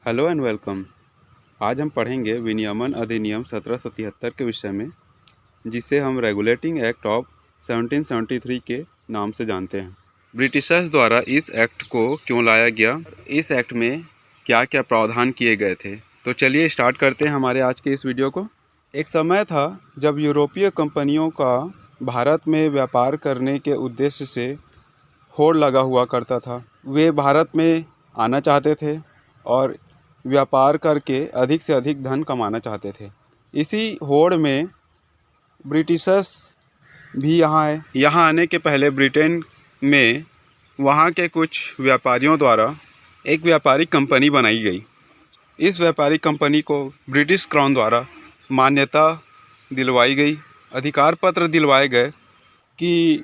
Hello and welcome. आज हम पढ़ेंगे विनियमन अधिनियम 1773 के विषय में, जिसे हम रेगुलेटिंग एक्ट ऑफ 1773 के नाम से जानते हैं। ब्रिटिशर्स द्वारा इस एक्ट को क्यों लाया गया, इस एक्ट में क्या क्या प्रावधान किए गए थे। तो चलिए स्टार्ट करते हैं हमारे आज के इस वीडियो को। एक समय था जब यूरोपीय कंपनियों का भारत में व्यापार करने के उद्देश्य से होड़ लगा हुआ करता था। वे भारत में आना चाहते थे और व्यापार करके अधिक से अधिक धन कमाना चाहते थे। इसी होड़ में ब्रिटिशर्स भी यहाँ आए। यहाँ आने के पहले ब्रिटेन में वहाँ के कुछ व्यापारियों द्वारा एक व्यापारिक कंपनी बनाई गई। इस व्यापारिक कंपनी को ब्रिटिश क्राउन द्वारा मान्यता दिलवाई गई, अधिकार पत्र दिलवाए गए कि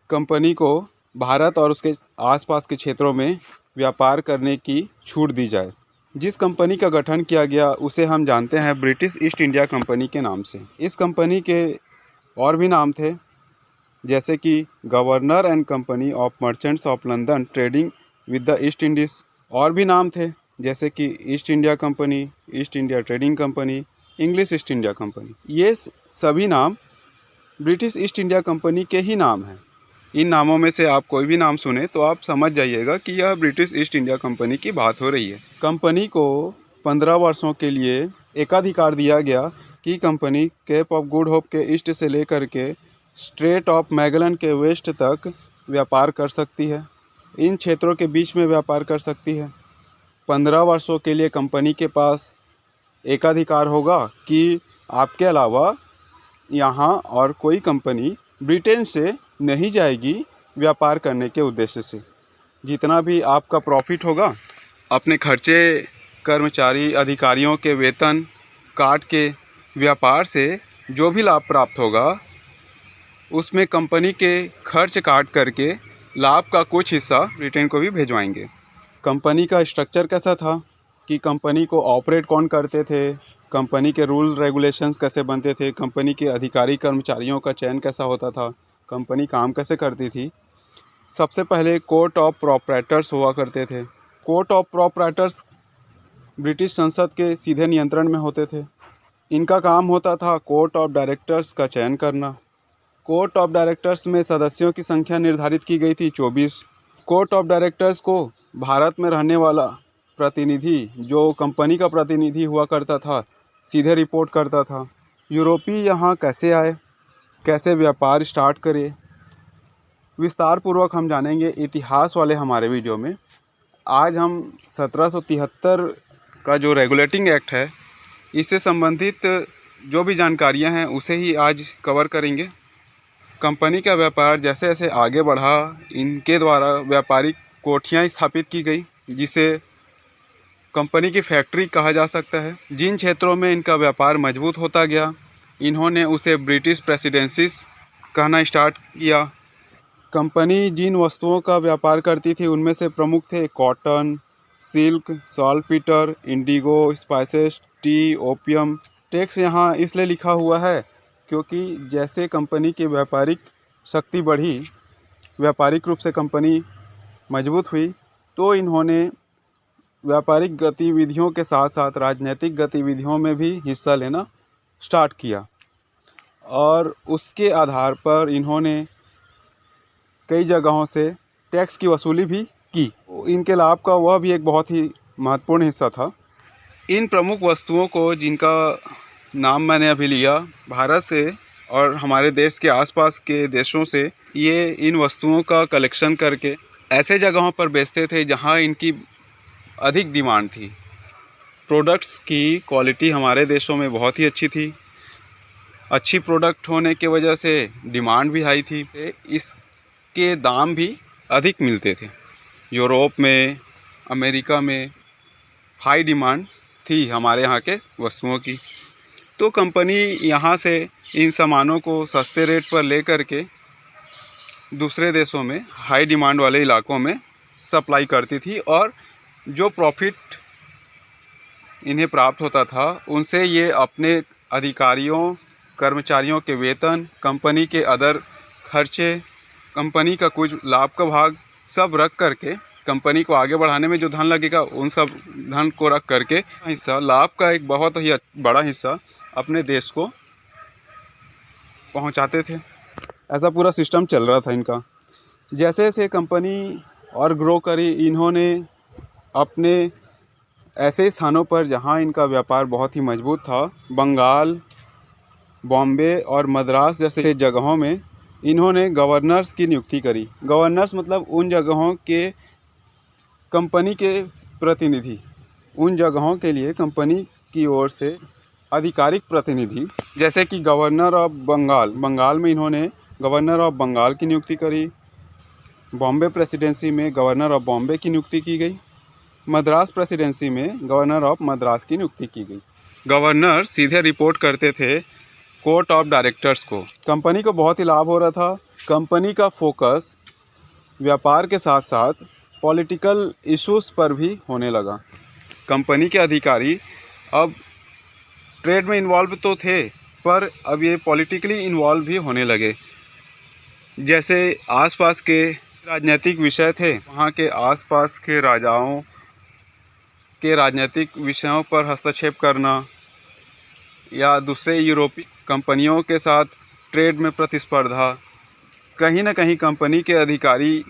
कंपनी को भारत और उसके आसपास के क्षेत्रों में व्यापार करने की छूट दी जाए। जिस कंपनी का गठन किया गया उसे हम जानते हैं ब्रिटिश ईस्ट इंडिया कंपनी के नाम से। इस कंपनी के और भी नाम थे, जैसे कि governor and company of merchants of London trading with the east Indies. और भी नाम थे जैसे कि east India company, east India trading company, English east India company. ये सभी नाम ब्रिटिश ईस्ट इंडिया कंपनी के ही नाम हैं। इन नामों में से आप कोई भी नाम सुने तो आप समझ जाइएगा कि यह ब्रिटिश ईस्ट इंडिया कंपनी की बात हो रही है। कंपनी को 15 वर्षों के लिए एकाधिकार दिया गया कि company Cape of Good Hope के ईस्ट से लेकर के स्ट्रेट ऑफ मैगलन के वेस्ट तक व्यापार कर सकती है, इन क्षेत्रों के बीच में व्यापार कर सकती है। 15 वर्षों के लिए कंपनी के पास एकाधिकार होगा कि आपके अलावा यहाँ और कोई कंपनी ब्रिटेन से नहीं जाएगी व्यापार करने के उद्देश्य से। जितना भी आपका प्रॉफिट होगा, अपने खर्चे, कर्मचारी अधिकारियों के वेतन काट के व्यापार से जो भी लाभ प्राप्त होगा उसमें कंपनी के खर्च काट करके लाभ का कुछ हिस्सा ब्रिटेन को भी भिजवाएंगे। कंपनी का स्ट्रक्चर कैसा था कि कंपनी को ऑपरेट कौन करते थे, कंपनी के रूल रेगुलेशंस कैसे बनते थे, कंपनी के अधिकारी कर्मचारियों का चयन कैसा होता था, कंपनी काम कैसे करती थी। सबसे पहले कोर्ट ऑफ प्रोप्राइटर्स हुआ करते थे। कोर्ट ऑफ प्रोप्राइटर्स ब्रिटिश संसद के सीधे नियंत्रण में होते थे। इनका काम होता था कोर्ट ऑफ डायरेक्टर्स का चयन करना। कोर्ट ऑफ डायरेक्टर्स में सदस्यों की संख्या निर्धारित की गई थी 24। कोर्ट ऑफ डायरेक्टर्स को भारत में रहने वाला प्रतिनिधि, जो कंपनी का प्रतिनिधि हुआ करता था, सीधे रिपोर्ट करता था। यूरोपीय यहाँ कैसे आए, कैसे व्यापार स्टार्ट करे, विस्तार पूर्वक हम जानेंगे इतिहास वाले हमारे वीडियो में। आज हम 1773 का जो रेगुलेटिंग एक्ट है, इससे संबंधित जो भी जानकारियां हैं उसे ही आज कवर करेंगे। कंपनी का व्यापार जैसे जैसे आगे बढ़ा, इनके द्वारा व्यापारिक कोठियाँ स्थापित की गई, जिसे कंपनी की फैक्ट्री कहा जा सकता है। जिन क्षेत्रों में इनका व्यापार मजबूत होता गया, इन्होंने उसे ब्रिटिश प्रेसिडेंसीज कहना स्टार्ट किया। कंपनी जिन वस्तुओं का व्यापार करती थी उनमें से प्रमुख थे cotton, silk, saltpetre, Indigo, spices, T, opium. Tax यहाँ इसलिए लिखा हुआ है क्योंकि जैसे कंपनी की व्यापारिक शक्ति बढ़ी, व्यापारिक रूप से कंपनी मजबूत हुई, तो इन्होंने व्यापारिक गतिविधियों के साथ साथ राजनीतिक गतिविधियों में भी हिस्सा लेना स्टार्ट किया और उसके आधार पर इन्होंने कई जगहों से टैक्स की वसूली भी की। इनके लाभ का वह भी एक बहुत ही महत्वपूर्ण हिस्सा था। इन प्रमुख वस्तुओं को, जिनका नाम मैंने अभी लिया, भारत से और हमारे देश के आसपास के देशों से ये इन वस्तुओं का कलेक्शन करके ऐसे जगहों पर बेचते थे जहां इनकी अधिक डिमांड थी। प्रोडक्ट्स की क्वालिटी हमारे देशों में बहुत ही अच्छी थी। अच्छी प्रोडक्ट होने की वजह से डिमांड भी हाई थी, इसके दाम भी अधिक मिलते थे। यूरोप में, अमेरिका में हाई डिमांड थी हमारे यहाँ के वस्तुओं की, तो कंपनी यहाँ से इन सामानों को सस्ते रेट पर ले करके दूसरे देशों में हाई डिमांड वाले इलाकों में सप्लाई करती थी और जो प्रॉफिट इन्हें प्राप्त होता था उनसे ये अपने अधिकारियों, कर्मचारियों के वेतन, कंपनी के अदर खर्चे, कंपनी का कुछ लाभ का भाग सब रख करके कंपनी को आगे बढ़ाने में जो धन लगेगा उन सब धन को रख करके हिस्सा, लाभ का एक बहुत ही बड़ा हिस्सा अपने देश को पहुंचाते थे। ऐसा पूरा सिस्टम चल रहा था इनका। जैसे जैसे कंपनी और ग्रो करी, इन्होंने अपने ऐसे स्थानों पर जहां इनका व्यापार बहुत ही मजबूत था, बंगाल, बॉम्बे और मद्रास जैसे जगहों में इन्होंने गवर्नर्स की नियुक्ति करी। गवर्नर्स मतलब उन जगहों के कंपनी के प्रतिनिधि, उन जगहों के लिए कंपनी की ओर से आधिकारिक प्रतिनिधि। जैसे कि गवर्नर ऑफ बंगाल, बंगाल में इन्होंने गवर्नर ऑफ बंगाल की नियुक्ति करी। बॉम्बे प्रेसिडेंसी में गवर्नर ऑफ बॉम्बे की नियुक्ति की गई। मद्रास प्रेसिडेंसी में गवर्नर ऑफ मद्रास की नियुक्ति की गई। गवर्नर सीधे रिपोर्ट करते थे कोर्ट ऑफ डायरेक्टर्स को। कंपनी को बहुत ही लाभ हो रहा था। कंपनी का फोकस व्यापार के साथ साथ पॉलिटिकल इश्यूज़ पर भी होने लगा। कंपनी के अधिकारी अब ट्रेड में इन्वॉल्व तो थे, पर अब ये पॉलिटिकली इन्वॉल्व भी होने लगे। जैसे आसपास के राजनीतिक विषय थे, वहाँ के आसपास के राजाओं के राजनीतिक विषयों पर हस्तक्षेप करना या दूसरे यूरोपीय कंपनियों के साथ ट्रेड में प्रतिस्पर्धा, कहीं ना कहीं कंपनी के अधिकारी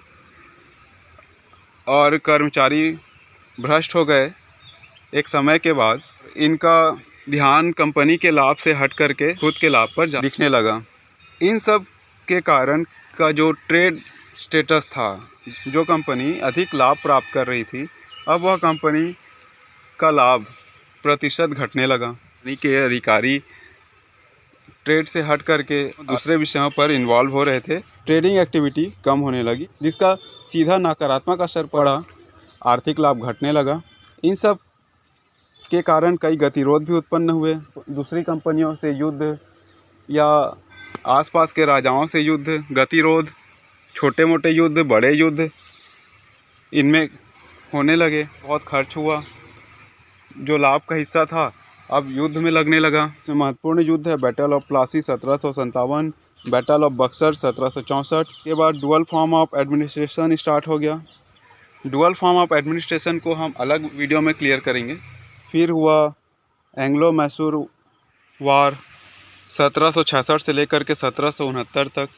और कर्मचारी भ्रष्ट हो गए। एक समय के बाद इनका ध्यान कंपनी के लाभ से हट करके खुद के लाभ पर दिखने लगा। इन सब के कारण का जो ट्रेड स्टेटस था, जो कंपनी अधिक लाभ प्राप्त कर रही थी, अब वह कंपनी का लाभ प्रतिशत घटने लगा। कंपनी के अधिकारी ट्रेड से हट करके दूसरे विषयों पर इन्वॉल्व हो रहे थे। ट्रेडिंग एक्टिविटी कम होने लगी, जिसका सीधा नकारात्मक असर पड़ा, आर्थिक लाभ घटने लगा। इन सब के कारण कई गतिरोध भी उत्पन्न हुए। दूसरी कंपनियों से युद्ध या आसपास के राजाओं से युद्ध, गतिरोध, छोटे मोटे युद्ध, बड़े युद्ध इनमें होने लगे। बहुत खर्च हुआ। जो लाभ का हिस्सा था अब युद्ध में लगने लगा। इसमें महत्वपूर्ण युद्ध है battle of Plassey 1757, battle of Buxar 1764 के बाद dual form of administration start हो गया। डुअल फॉर्म ऑफ एडमिनिस्ट्रेशन को हम अलग वीडियो में क्लियर करेंगे। फिर हुआ एंग्लो मैसूर वार 1766 से लेकर के 1769 तक।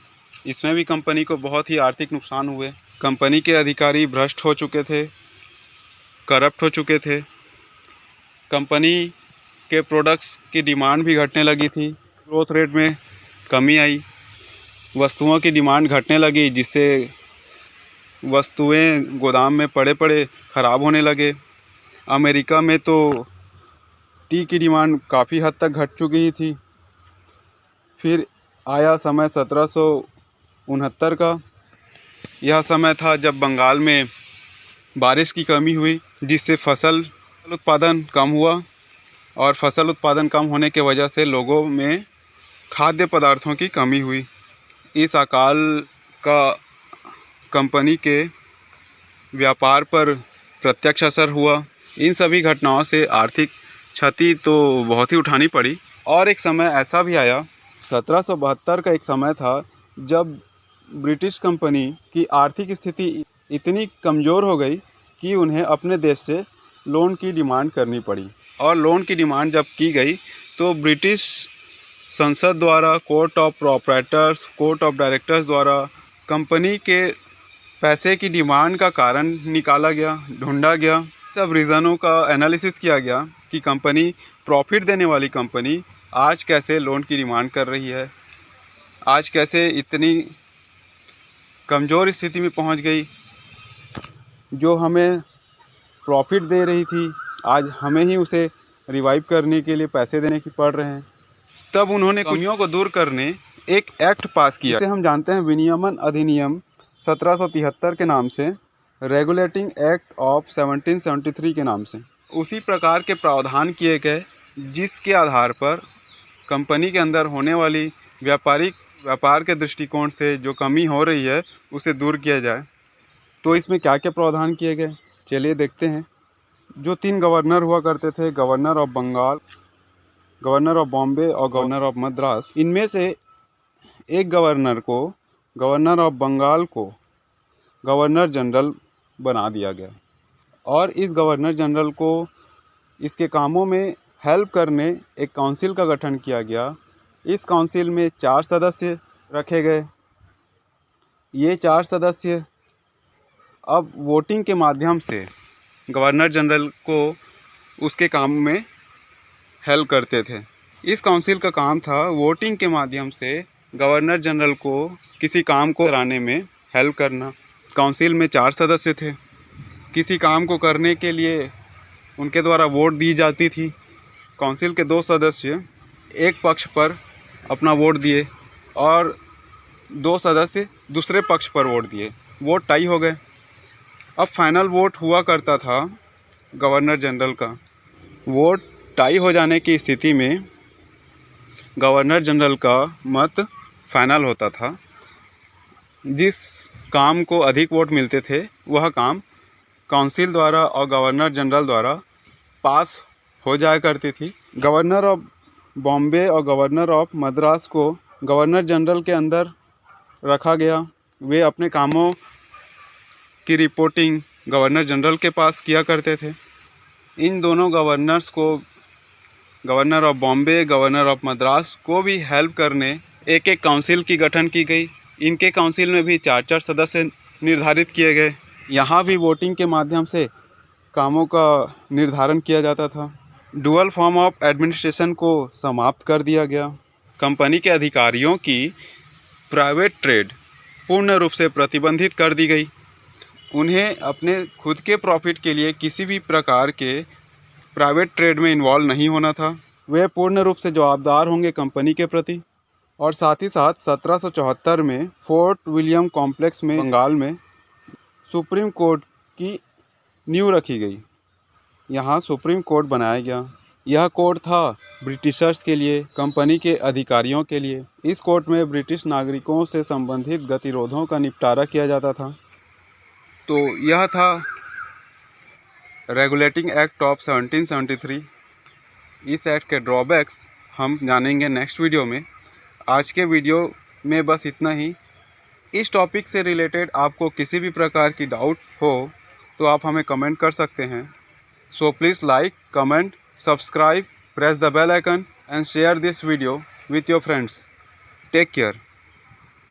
इसमें भी कंपनी को बहुत ही आर्थिक नुकसान हुए। कंपनी के अधिकारी भ्रष्ट हो चुके थे, करप्ट हो चुके थे। कंपनी के प्रोडक्ट्स की डिमांड भी घटने लगी थी। ग्रोथ रेट में कमी आई। वस्तुओं की डिमांड घटने लगी, जिससे वस्तुएं गोदाम में पड़े पड़े ख़राब होने लगे। अमेरिका में तो टी की डिमांड काफ़ी हद तक घट चुकी थी। फिर आया समय 1769 का। यह समय था जब बंगाल में बारिश की कमी हुई, जिससे फसल उत्पादन कम हुआ, और फसल उत्पादन कम होने के वजह से लोगों में खाद्य पदार्थों की कमी हुई। इस अकाल का कंपनी के व्यापार पर प्रत्यक्ष असर हुआ। इन सभी घटनाओं से आर्थिक क्षति तो बहुत ही उठानी पड़ी। और एक समय ऐसा भी आया, 1772 का एक समय था जब ब्रिटिश कंपनी की आर्थिक स्थिति इतनी कमज़ोर हो गई कि उन्हें अपने देश से लोन की डिमांड करनी पड़ी। और लोन की डिमांड जब की गई तो ब्रिटिश संसद द्वारा, court of proprietors, court of directors द्वारा कंपनी के पैसे की डिमांड का कारण निकाला गया, ढूंढा गया। सब रीज़नों का एनालिसिस किया गया कि कंपनी, प्रॉफिट देने वाली कंपनी आज कैसे लोन की डिमांड कर रही है, आज कैसे इतनी कमज़ोर स्थिति में पहुंच गई। जो हमें प्रॉफिट दे रही थी, आज हमें ही उसे रिवाइव करने के लिए पैसे देने की पड़ रहे हैं। तब उन्होंने कमियों को दूर करने एक एक्ट पास किया, जिसे हम जानते हैं विनियमन अधिनियम 1773 के नाम से, रेगुलेटिंग एक्ट ऑफ 1773 के नाम से। उसी प्रकार के प्रावधान किए गए जिसके आधार पर कंपनी के अंदर होने वाली व्यापार के दृष्टिकोण से जो कमी हो रही है उसे दूर किया जाए। तो इसमें क्या क्या प्रावधान किए गए, चलिए देखते हैं। जो 3 गवर्नर हुआ करते थे, governor of Bengal, governor of Bombay और गवर्नर ऑफ मद्रास, इनमें से एक गवर्नर को, गवर्नर ऑफ बंगाल को गवर्नर जनरल बना दिया गया और इस गवर्नर जनरल को इसके कामों में हेल्प करने एक काउंसिल का गठन किया गया। इस काउंसिल में 4 सदस्य रखे गए। ये 4 सदस्य अब वोटिंग के माध्यम से गवर्नर जनरल को उसके काम में हेल्प करते थे। इस काउंसिल का काम था वोटिंग के माध्यम से गवर्नर जनरल को किसी काम को कराने में हेल्प करना। काउंसिल में 4 सदस्य थे। किसी काम को करने के लिए उनके द्वारा वोट दी जाती थी। काउंसिल के 2 सदस्य एक पक्ष पर अपना वोट दिए और 2 सदस्य दूसरे पक्ष पर वोट दिए। वोट टाई हो गए। अब फाइनल वोट हुआ करता था गवर्नर जनरल का। वोट टाई हो जाने की स्थिति में गवर्नर जनरल का मत फाइनल होता था। जिस काम को अधिक वोट मिलते थे वह काम काउंसिल द्वारा और गवर्नर जनरल द्वारा पास हो जाया करती थी। गवर्नर ऑफ बॉम्बे और गवर्नर ऑफ मद्रास को गवर्नर जनरल के अंदर रखा गया। वे अपने कामों की रिपोर्टिंग गवर्नर जनरल के पास किया करते थे। इन दोनों गवर्नर्स को, governor of Bombay, governor of Madras को भी हेल्प करने एक एक काउंसिल की गठन की गई। इनके काउंसिल में भी 4-4 सदस्य निर्धारित किए गए। यहाँ भी वोटिंग के माध्यम से कामों का निर्धारण किया जाता था। डुअल फॉर्म ऑफ एडमिनिस्ट्रेशन को समाप्त कर दिया गया। कंपनी के अधिकारियों की प्राइवेट ट्रेड पूर्ण रूप से प्रतिबंधित कर दी गई। उन्हें अपने खुद के प्रॉफिट के लिए किसी भी प्रकार के प्राइवेट ट्रेड में इन्वॉल्व नहीं होना था। वे पूर्ण रूप से जवाबदार होंगे कंपनी के प्रति। और साथ ही साथ 1774 में फोर्ट विलियम कॉम्प्लेक्स में बंगाल में सुप्रीम कोर्ट की नींव रखी गई। यहाँ सुप्रीम कोर्ट बनाया गया। यह कोर्ट था ब्रिटिशर्स के लिए, कंपनी के अधिकारियों के लिए। इस कोर्ट में ब्रिटिश नागरिकों से संबंधित गतिरोधों का निपटारा किया जाता था। तो यह था रेगुलेटिंग एक्ट ऑफ 1773। इस एक्ट के ड्रॉबैक्स हम जानेंगे नेक्स्ट वीडियो में। आज के वीडियो में बस इतना ही। इस टॉपिक से रिलेटेड आपको किसी भी प्रकार की डाउट हो तो आप हमें कमेंट कर सकते हैं। So please like, comment, subscribe, press the bell icon and share this video with your friends. Take care.